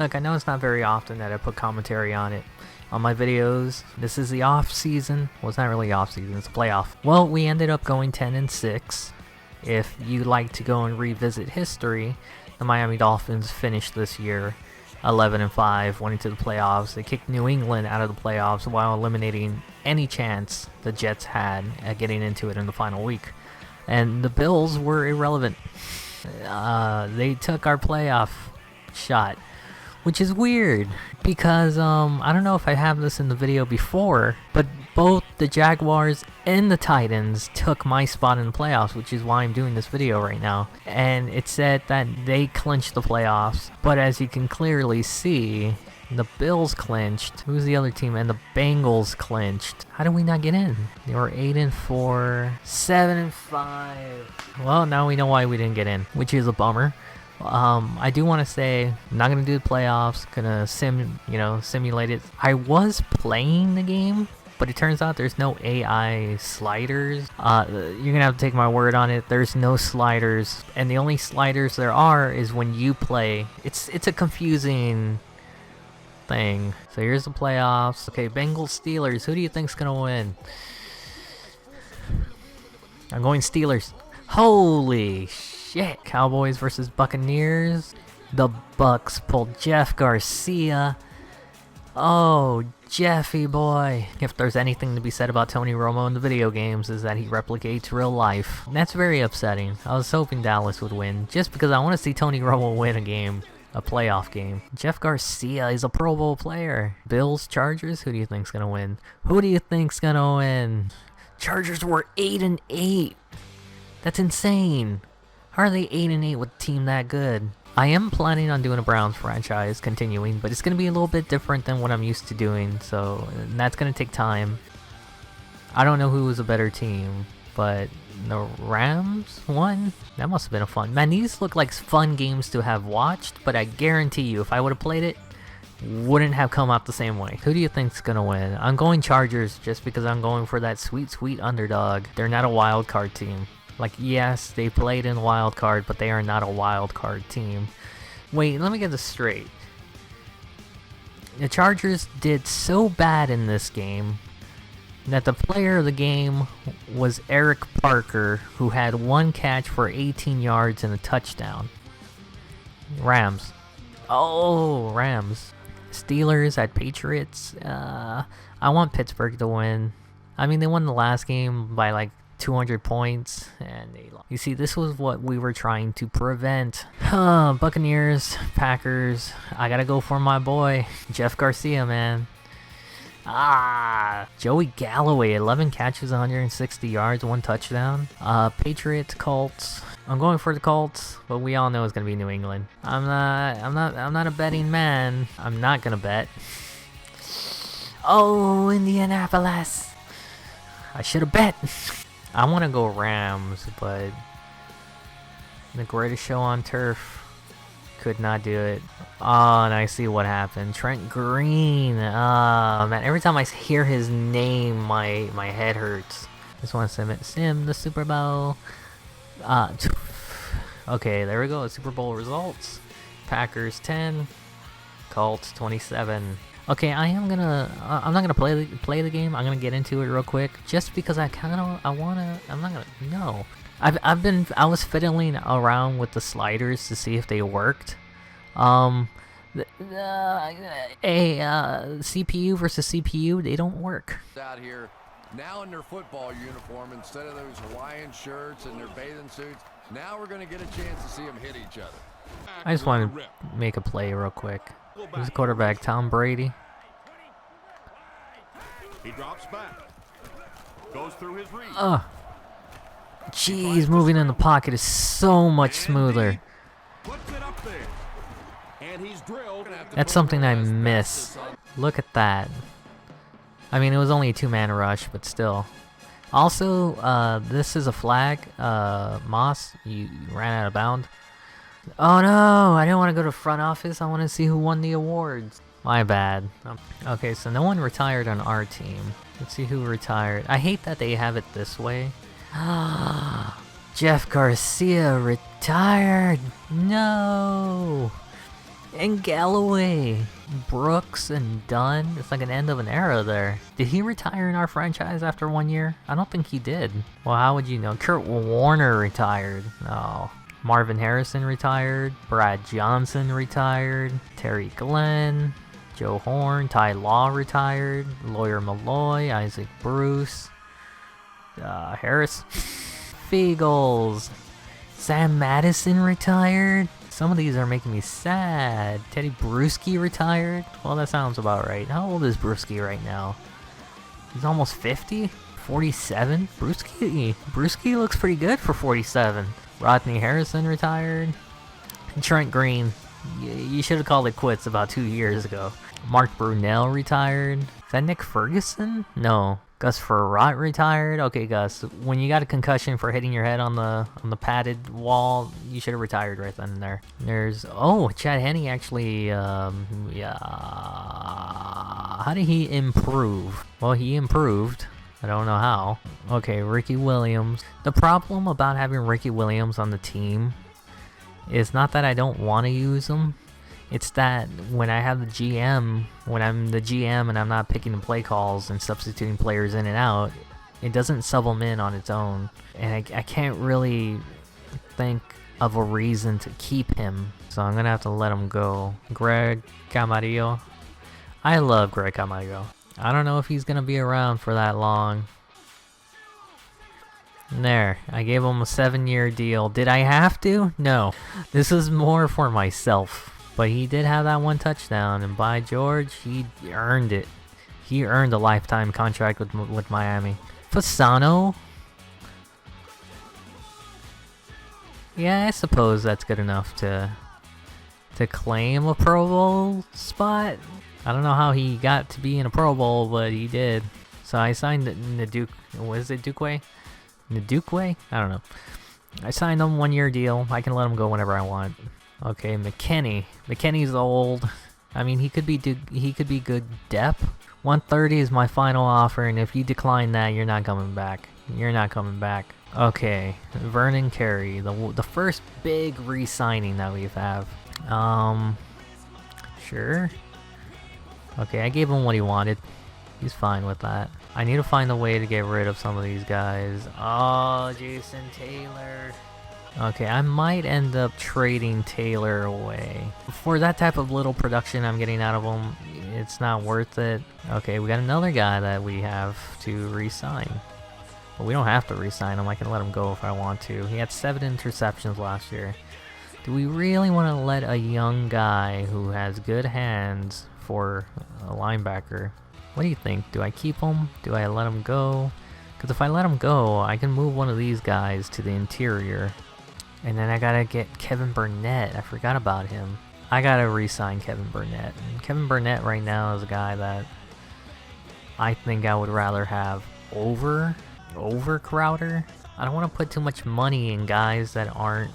Look, I know it's not very often that I put commentary on it on my videos. This is the off season. Well, it's not really off season, it's a playoff. Well, we ended up going 10-6. If you like to go and revisit history, the Miami Dolphins finished this year 11-5, went into the playoffs. They kicked New England out of the playoffs while eliminating any chance the Jets had at getting into it in the final week. And the Bills were irrelevant. They took our playoff shot, which is weird because I don't know if I have this in the video before, but both the Jaguars and the Titans took my spot in the playoffs, which is why I'm doing this video right now. And it said that they clinched the playoffs, but as you can clearly see, the Bills clinched. Who's the other team? And the Bengals clinched. How did we not get in? They were 8-4, 7-5. Well, now we know why we didn't get in, which is a bummer. I do want to say I'm not gonna do the playoffs. Gonna simulate it. I was playing the game, but it turns out there's no AI sliders. You're gonna have to take my word on it. There's no sliders, and the only sliders there are is when you play. It's a confusing thing. So here's the playoffs. Okay, Bengals Steelers. Who do you think's gonna win? I'm going Steelers. Holy shit! Cowboys versus Buccaneers. The Bucks pulled Jeff Garcia. Oh, Jeffy boy. If there's anything to be said about Tony Romo in the video games is that he replicates real life. And that's very upsetting. I was hoping Dallas would win just because I want to see Tony Romo win a game. A playoff game. Jeff Garcia is a Pro Bowl player. Bills, Chargers, who do you think's gonna win? Who do you think's gonna win? Chargers were 8-8. That's insane. How are they 8-8 with a team that good? I am planning on doing a Browns franchise continuing, but it's gonna be a little bit different than what I'm used to doing, so that's gonna take time. I don't know who was a better team, but the Rams won? That must have been a fun. Man, these look like fun games to have watched, but I guarantee you, if I would have played it, wouldn't have come out the same way. Who do you think's gonna win? I'm going Chargers just because I'm going for that sweet, sweet underdog. They're not a wild card team. Like, yes, they played in wild card, but they are not a wild card team. Wait, let me get this straight. The Chargers did so bad in this game that the player of the game was Eric Parker, who had one catch for 18 yards and a touchdown. Rams. Oh, Rams. Steelers at Patriots. I want Pittsburgh to win. I mean, they won the last game by like 200 points, and they lost. You see, this was what we were trying to prevent. Buccaneers, Packers. I gotta go for my boy, Jeff Garcia, man. Joey Galloway, 11 catches, 160 yards, 1 touchdown. Patriots, Colts. I'm going for the Colts, but we all know it's gonna be New England. I'm not a betting man. I'm not gonna bet. Oh, Indianapolis. I should have bet. I want to go Rams, but the greatest show on turf could not do it. Oh, and I see what happened. Trent Green. Oh, man. Every time I hear his name, my head hurts. Just want to sim the Super Bowl. Okay, there we go. Super Bowl results. Packers 10. Colts 27. Okay, I'm not gonna play the game. I'm gonna get into it real quick, just because I was fiddling around with the sliders to see if they worked. CPU versus CPU, they don't work. Out here now in their football uniform instead of those Hawaiian shirts and their bathing suits. Now we're gonna get a chance to see them hit each other. I just want to make a play real quick. Who's the quarterback? Tom Brady. He drops back. Goes through his read. Jeez, moving in the pocket is so much smoother. Puts it up there. And he's drilled. That's something I miss. Look at that. I mean, it was only a 2-man rush, but still. Also, this is a flag. Moss, you ran out of bounds. Oh no, I didn't want to go to front office. I want to see who won the awards. My bad. Okay, so no one retired on our team. Let's see who retired. I hate that they have it this way. Jeff Garcia retired. No. And Galloway, Brooks, and Dunn. It's like an end of an era there. Did he retire in our franchise after 1 year? I don't think he did. Well, how would you know? Kurt Warner retired. No. Marvin Harrison retired. Brad Johnson retired. Terry Glenn. Joe Horn. Ty Law retired. Lawyer Malloy. Isaac Bruce. Harris. Feagles. Sam Madison retired. Some of these are making me sad. Teddy Bruschi retired. Well, that sounds about right. How old is Bruschi right now? He's almost 50? 47? Bruschi looks pretty good for 47. Rodney Harrison retired. Trent Green. You should have called it quits about 2 years ago. Mark Brunell retired. Is that Nick Ferguson? No. Gus Frerotte retired. Okay, Gus, when you got a concussion for hitting your head on the padded wall, you should have retired right then and there. There's Chad Henne actually. Yeah. How did he improve? Well, he improved. I don't know how. Okay, Ricky Williams. The problem about having Ricky Williams on the team is not that I don't want to use him. It's that when I have the GM, when I'm the GM and I'm not picking the play calls and substituting players in and out, it doesn't sub them in on its own. And I can't really think of a reason to keep him. So I'm going to have to let him go. Greg Camarillo. I love Greg Camarillo. I don't know if he's going to be around for that long. There, I gave him a 7-year deal. Did I have to? No. This is more for myself. But he did have that one touchdown, and by George, he earned it. He earned a lifetime contract with Miami. Fasano? Yeah, I suppose that's good enough to claim a Pro Bowl spot. I don't know how he got to be in a Pro Bowl, but he did. So I signed Ndukwe? Ndukwe? I don't know. I signed him 1-year deal. I can let him go whenever I want. Okay, McKinney. McKinney's old. I mean, he could be good depth. 130 is my final offer, and if you decline that, you're not coming back. You're not coming back. Okay, Vernon Carey, the first big re-signing that we have. Sure. Okay, I gave him what he wanted. He's fine with that. I need to find a way to get rid of some of these guys. Oh, Jason Taylor. Okay, I might end up trading Taylor away. For that type of little production I'm getting out of him, it's not worth it. Okay, we got another guy that we have to re-sign. But we don't have to re-sign him. I can let him go if I want to. He had 7 interceptions last year. Do we really want to let a young guy who has good hands for a linebacker? What do you think? Do I keep him? Do I let him go? Because if I let him go, I can move one of these guys to the interior. And then I gotta get Kevin Burnett. I forgot about him. I gotta re-sign Kevin Burnett. And Kevin Burnett right now is a guy that I think I would rather have over Crowder. I don't want to put too much money in guys that are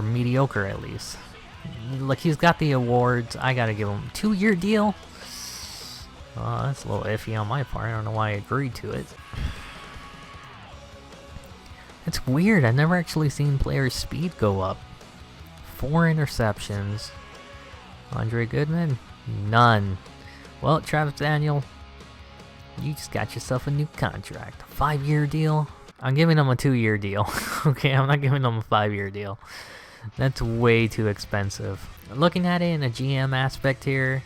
mediocre at least. Like, he's got the awards. I gotta give him a 2-year deal. That's a little iffy on my part. I don't know why I agreed to it. It's weird. I've never actually seen players' speed go up. 4 interceptions. Andre Goodman? None. Well, Travis Daniel, you just got yourself a new contract. A 5-year deal? I'm giving him a 2-year deal. Okay, I'm not giving him a 5-year deal. That's way too expensive. Looking at it in a GM aspect here,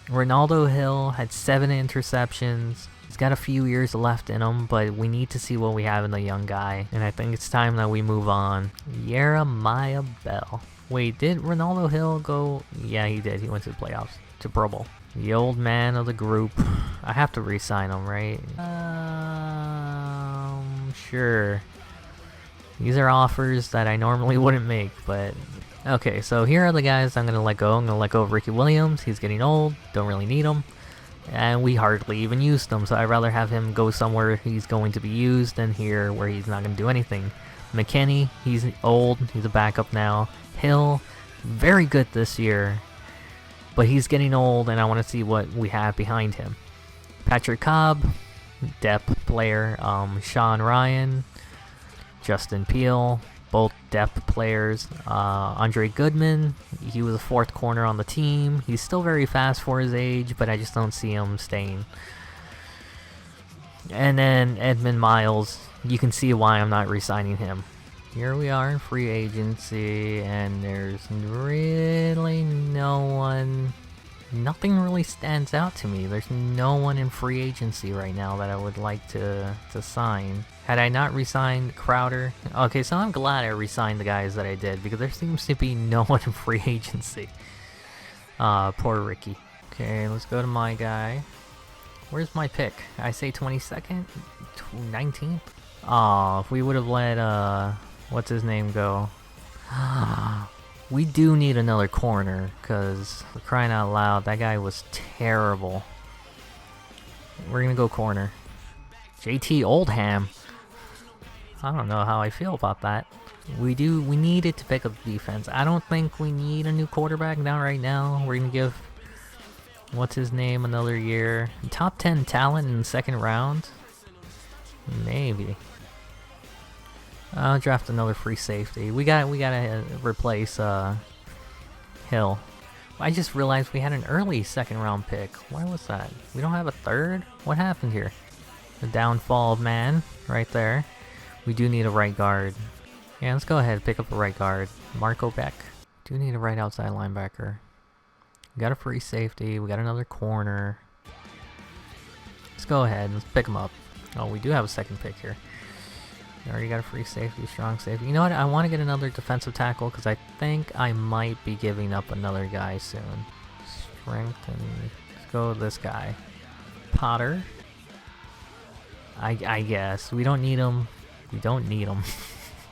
Ronaldo Hill had 7 interceptions. He's got a few years left in him, but we need to see what we have in the young guy. And I think it's time that we move on. Jeremiah Bell. Wait, did Ronaldo Hill go? Yeah, he did. He went to the playoffs. To Pro Bowl. The old man of the group. I have to re-sign him, right? Sure. These are offers that I normally wouldn't make, but... Okay, so here are the guys I'm going to let go. I'm going to let go of Ricky Williams. He's getting old. Don't really need him. And we hardly even used him, so I'd rather have him go somewhere he's going to be used than here where he's not going to do anything. McKinney, he's old. He's a backup now. Hill, very good this year. But he's getting old, and I want to see what we have behind him. Patrick Cobb, depth player. Sean Ryan, Justin Peele, both depth players. Andre Goodman, he was a 4th corner on the team. He's still very fast for his age, but I just don't see him staying. And then Edmund Miles, you can see why I'm not re-signing him. Here we are in free agency, and there's really no one. Nothing really stands out to me. There's no one in free agency right now that I would like to sign. Had I not re-signed Crowder... Okay, so I'm glad I re-signed the guys that I did, because there seems to be no one in free agency. Poor Ricky. Okay, let's go to my guy. Where's my pick? I say 22nd? 19th? Aw, if we would have let, what's his name go? We do need another corner, because for crying out loud, that guy was terrible. We're gonna go corner. JT Oldham. I don't know how I feel about that. We needed to pick up defense. I don't think we need a new quarterback now right now. We're gonna give, what's his name, another year. Top 10 talent in the 2nd round? Maybe. I'll draft another free safety. We gotta replace Hill. I just realized we had an early 2nd round pick. Why was that? We don't have a 3rd? What happened here? The downfall of man, right there. We do need a right guard. Yeah, let's go ahead and pick up a right guard. Marco Beck. Do need a right outside linebacker. We got a free safety. We got another corner. Let's go ahead. Let's pick him up. Oh, we do have a 2nd pick here. We already got a free safety, strong safety. You know what? I want to get another defensive tackle because I think I might be giving up another guy soon. Strength and... Let's go with this guy. Potter. I guess. We don't need him. We don't need him.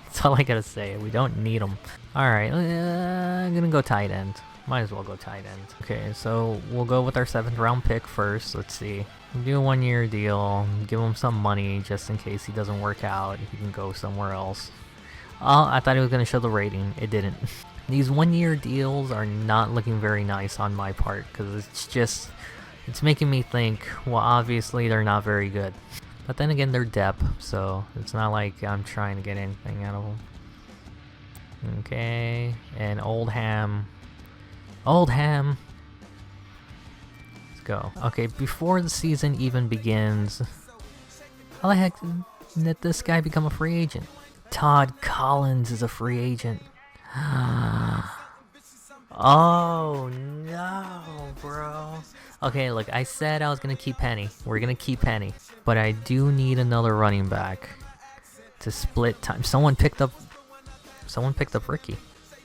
That's all I gotta say. We don't need him. Alright, I'm gonna go tight end. Might as well go tight end. Okay, so we'll go with our 7th round pick first. Let's see. We'll do a 1-year deal. Give him some money just in case he doesn't work out. He can go somewhere else. Oh, I thought it was gonna show the rating. It didn't. These 1-year deals are not looking very nice on my part because it's making me think, well, obviously they're not very good. But then again, they're depth, so it's not like I'm trying to get anything out of them. Okay, and Oldham. Let's go. Okay, before the season even begins, how the heck did this guy become a free agent? Todd Collins is a free agent. Oh no, bro. Okay, look, I said I was gonna keep Penny. We're gonna keep Penny. But I do need another running back to split time. Someone picked up Ricky.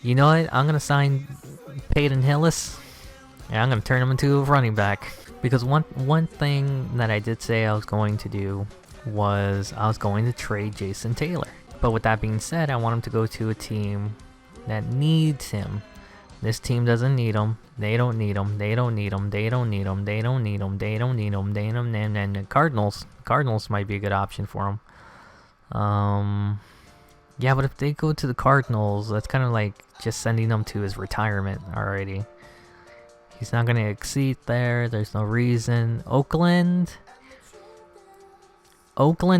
You know what? I'm gonna sign Peyton Hillis. And I'm gonna turn him into a running back. Because one thing that I did say I was going to do was I was going to trade Jason Taylor. But with that being said, I want him to go to a team that needs him. This team doesn't need him. They don't need him. They don't need him. They don't need him. They don't need him. They don't need him. They don't need him. And the Cardinals might be a good option for him. Yeah, but if they go to the Cardinals, that's kind of like just sending them to his retirement already. He's not going to exceed there. There's no reason. Oakland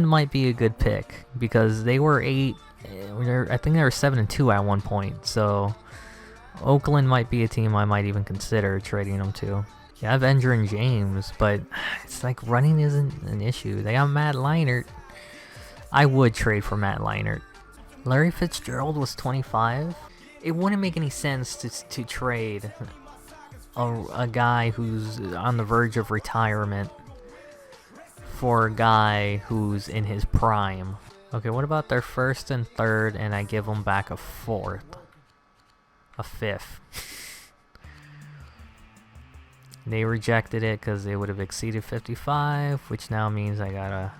might be a good pick because they were I think they were 7-2 at one point. So Oakland might be a team I might even consider trading them to. Yeah, I have Endrin James, but it's like running isn't an issue. They got Matt Leinart. I would trade for Matt Leinart. Larry Fitzgerald was 25. It wouldn't make any sense to trade a guy who's on the verge of retirement for a guy who's in his prime. Okay, what about their 1st and 3rd, and I give them back a 4th? A 5th. They rejected it because they would have exceeded 55, which now means I gotta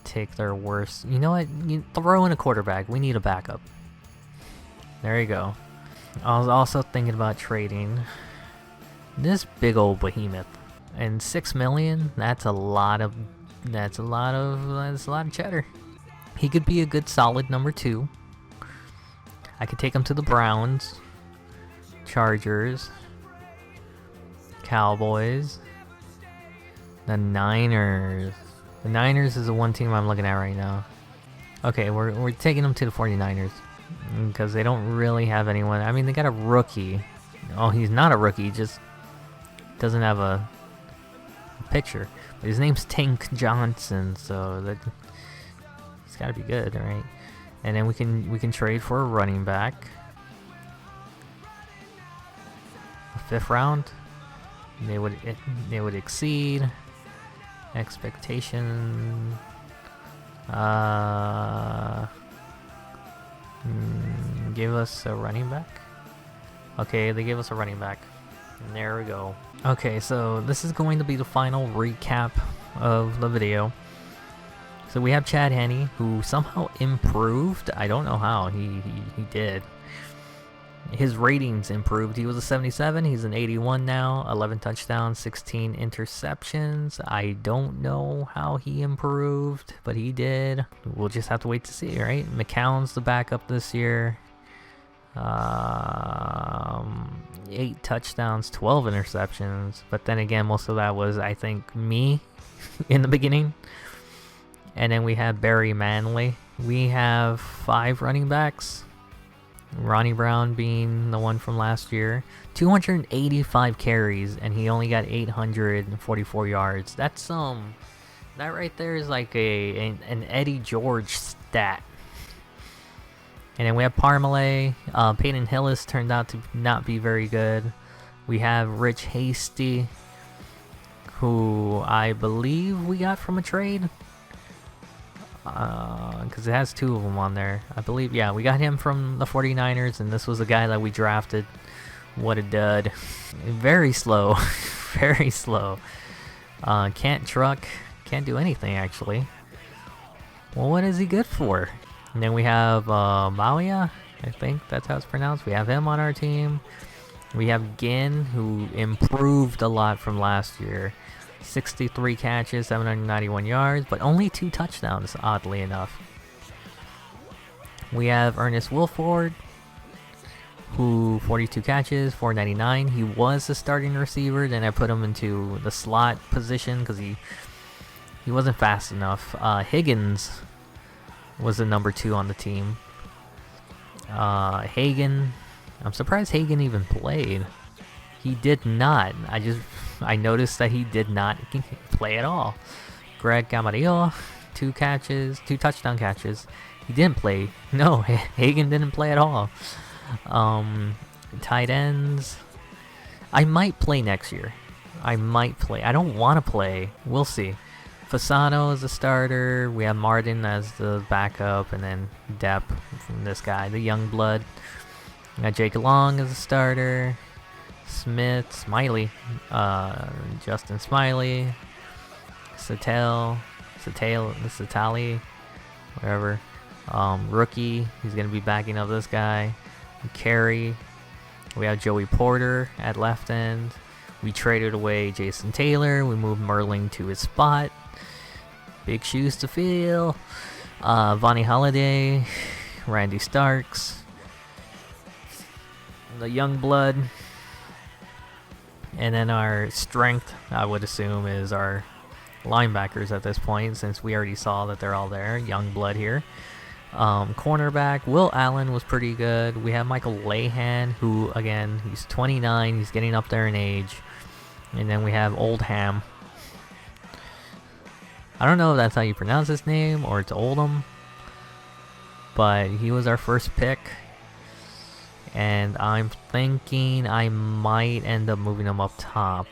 take their worst. You know what? You throw in a quarterback. We need a backup. There you go. I was also thinking about trading this big old behemoth. And $6 million, that's a lot of cheddar. He could be a good solid number 2. I could take him to the Browns, Chargers, Cowboys, the Niners. The Niners is the one team I'm looking at right now. Okay, we're taking him to the 49ers. because they don't really have anyone. I mean, they got a rookie. Oh, he's not a rookie, he just doesn't have a picture. But his name's Tank Johnson, so that he's got to be good, right? And then we can trade for a running back. A 5th round. They would exceed expectation. Give us a running back. Okay, they gave us a running back. And there we go. Okay, so this is going to be the final recap of the video. So we have Chad Henne, who somehow improved. I don't know how. He did. His ratings improved. He was a 77. He's an 81 now. 11 touchdowns, 16 interceptions. I don't know how he improved, but he did. We'll just have to wait to see, right? McCown's the backup this year. 8 touchdowns, 12 interceptions. But then again, most of that was, I think, me in the beginning. And then we have Barry Manley. We have 5 running backs. Ronnie Brown being the one from last year. 285 carries, and he only got 844 yards. That's that right there is like an Eddie George stat. And then we have Parmalee. Peyton Hillis turned out to not be very good. We have Rich Hasty, who I believe we got from a trade. Because it has 2 of them on there. I believe, yeah, we got him from the 49ers, and this was the guy that we drafted. What a dud. Very slow. Very slow. Can't truck. Can't do anything, actually. Well, what is he good for? And then we have Mauya. I think that's how it's pronounced. We have him on our team. We have Ginn, who improved a lot from last year. 63 catches, 791 yards, but only 2 touchdowns, oddly enough. We have Ernest Wilford, who 42 catches, 499. He was a starting receiver, then I put him into the slot position because he wasn't fast enough. Higgins was the number 2 on the team. Hagen, I'm surprised Hagen even played. He did not. I noticed that he did not play at all. Greg Camarillo, 2 touchdown catches. He didn't play. No, Hagen didn't play at all. Tight ends. I might play next year. I might play. I don't want to play. We'll see. Fasano is the starter. We have Martin as the backup, and then Depp from this guy, the young blood. We got Jake Long as the starter. Smiley, Justin Smiley, Satali, whatever. Rookie, he's gonna be backing up this guy. Carey, we have Joey Porter at left end. We traded away Jason Taylor. We moved Merling to his spot. Big shoes to fill. Vonnie Holiday, Randy Starks, the young blood. And then our strength, I would assume, is our linebackers at this point, since we already saw that they're all there. Young blood here. Cornerback, Will Allen was pretty good. We have Michael Lahan, who, again, he's 29. He's getting up there in age. And then we have Oldham. I don't know if that's how you pronounce his name, or it's Oldham. But he was our first pick. And I'm thinking I might end up moving him up top.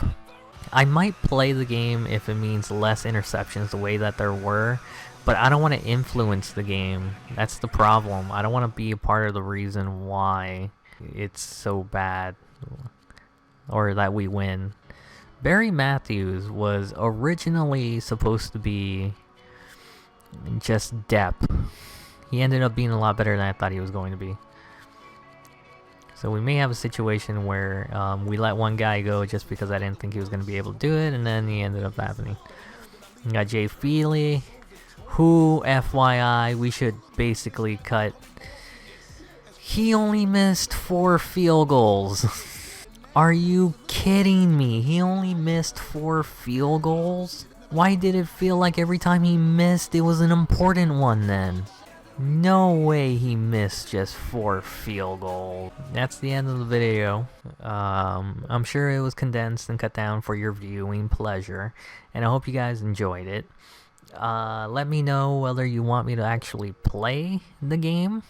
I might play the game if it means less interceptions the way that there were, but I don't want to influence the game. That's the problem. I don't want to be a part of the reason why it's so bad, or that we win. Barry Matthews was originally supposed to be just depth. He ended up being a lot better than I thought he was going to be. So we may have a situation where we let one guy go just because I didn't think he was going to be able to do it, and then he ended up happening. We got Jay Feely, who, FYI, we should basically cut. He only missed 4 field goals. Are you kidding me? He only missed 4 field goals? Why did it feel like every time he missed, it was an important one then? No way he missed just 4 field goals. That's the end of the video. I'm sure it was condensed and cut down for your viewing pleasure, and I hope you guys enjoyed it. Let me know whether you want me to actually play the game,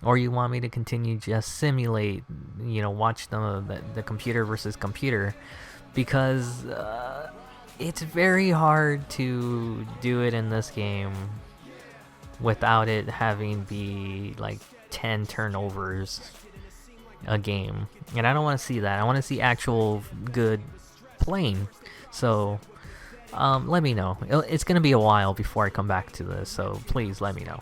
or you want me to continue just simulate, watch the computer versus computer, because it's very hard to do it in this game without it having be like 10 turnovers a game. And I don't want to see that. I want to see actual good playing. So let me know. It's going to be a while before I come back to this, so please let me know.